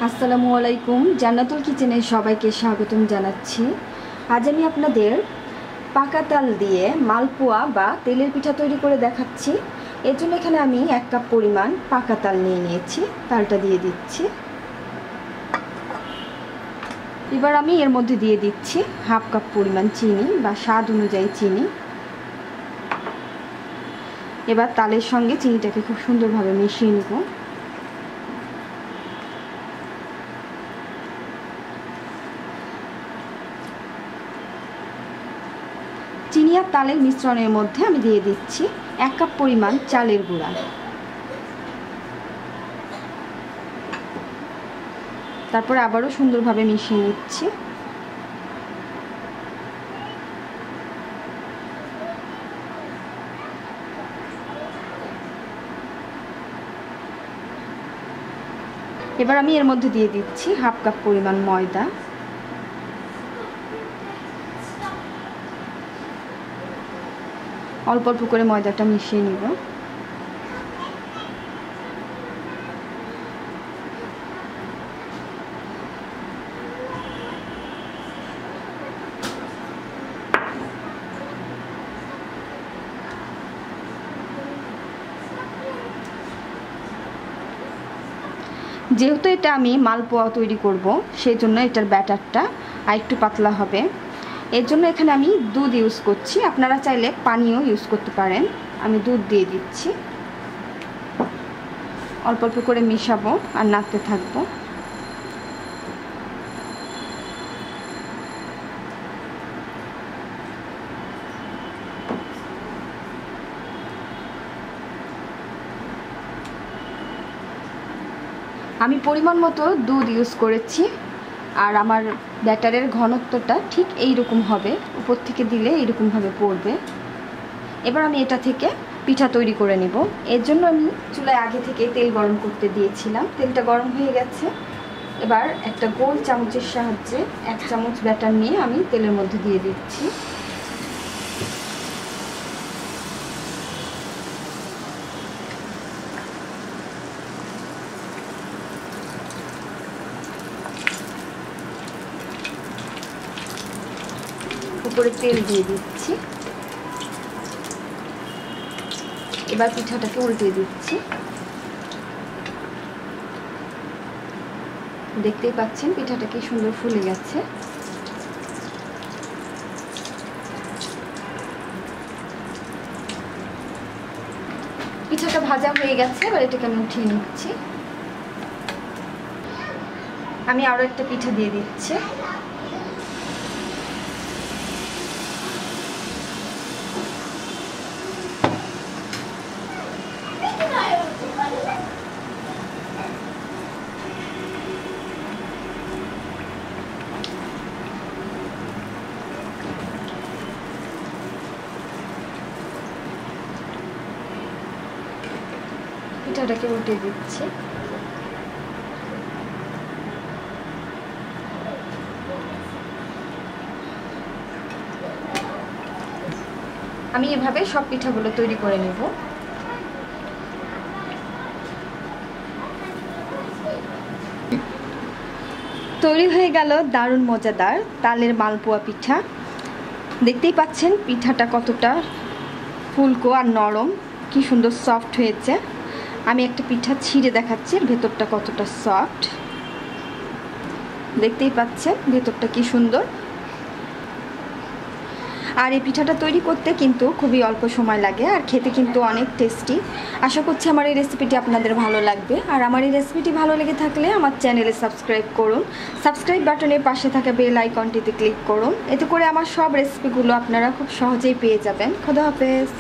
আসসালামু আলাইকুম, জান্নাতুল কিচেনে সবাইকে স্বাগতম জানাচ্ছি। আজ আমি আপনাদের পাকা তাল দিয়ে মালপোয়া বা তেলের পিঠা তৈরি করে দেখাচ্ছি। এর জন্য এখানে আমি 1 কাপ পরিমাণ পাকা তাল নিয়ে নিয়েছি। তালটা দিয়ে দিচ্ছি। এবার আমি এর মধ্যে দিয়ে দিচ্ছি 1/2 কাপ পরিমাণ চিনি বা স্বাদ অনুযায়ী চিনি। এবার তালের সঙ্গে চিনিটাকে খুব সুন্দরভাবে মিশিয়ে নেব। চিনি আর তালের মিশ্রণের মধ্যে আমি দিয়ে দিচ্ছি 1 কাপ পরিমাণ চালের গুঁড়া। তারপর আবারও সুন্দরভাবে মিশিয়ে নিচ্ছি। এবার আমি এর মধ্যে দিয়ে দিচ্ছি 1/2 কাপ পরিমাণ ময়দা। অল্প অল্প করে ময়দাটা মিশিয়ে নিব। যেহেতু এটা আমি মালপোয়া তৈরি করব, সেই জন্য এটার ব্যাটারটা আরেকটু পাতলা হবে। এর জন্য এখানে আমি দুধ ইউজ করছি, আপনারা চাইলে পানিও ইউজ করতে পারেন। আমি দুধ দিয়ে দিচ্ছি। অল্প অল্প করে মিশাবো আর নাড়তে থাকবো। আমি পরিমাণ মতো দুধ ইউজ করেছি, আর আমার ব্যাটারের ঘনত্বটা ঠিক এই রকম হবে। উপর থেকে দিলে এইরকমভাবে পড়বে। এবার আমি এটা থেকে পিঠা তৈরি করে নেব। এর জন্য আমি চুলায় আগে থেকে তেল গরম করতে দিয়েছিলাম। তেলটা গরম হয়ে গেছে। এবার একটা গোল চামচের সাহায্যে 1 চামচ ব্যাটার নিয়ে আমি তেলের মধ্যে দিয়ে দিচ্ছি। উপরে তেল দিয়ে দিচ্ছি। এবার পিঠাটাকে উল্টে দিচ্ছি। দেখতেই পাচ্ছেন পিঠাটা কি সুন্দর ফুলে গেছে। পিঠাটা ভাজা হয়ে গেছে। এবার এটাকে আমি উঠিয়ে নিচ্ছি। আমি আরো একটা পিঠা দিয়ে দিচ্ছি। পিঠাটাকে উল্টে দিচ্ছি। আমি এভাবে সব পিঠাগুলো তৈরি করে নেব। তৈরি হয়ে গেল দারুণ মজাদার তালের মালপোয়া পিঠা। দেখতেই পাচ্ছেন পিঠাটা কতটা ফুলকো আর নরম, কি সুন্দর সফট হয়েছে। আমি একটা পিঠা ছিঁড়ে দেখাচ্ছি, ভেতরটা কতটা সফট। দেখতেই পাচ্ছেন ভেতরটা কি সুন্দর। আর এই পিঠাটা তৈরি করতে কিন্তু খুবই অল্প সময় লাগে, আর খেতে কিন্তু অনেক টেস্টি। আশা করছি আমার এই রেসিপিটি আপনাদের ভালো লাগবে। আর আমার এই রেসিপিটি ভালো লেগে থাকলে আমার চ্যানেলে সাবস্ক্রাইব করুন। সাবস্ক্রাইব বাটনের পাশে থাকা বেল আইকনটিতে ক্লিক করুন। এতে করে আমার সব রেসিপিগুলো আপনারা খুব সহজেই পেয়ে যাবেন। খোদা হাফেজ।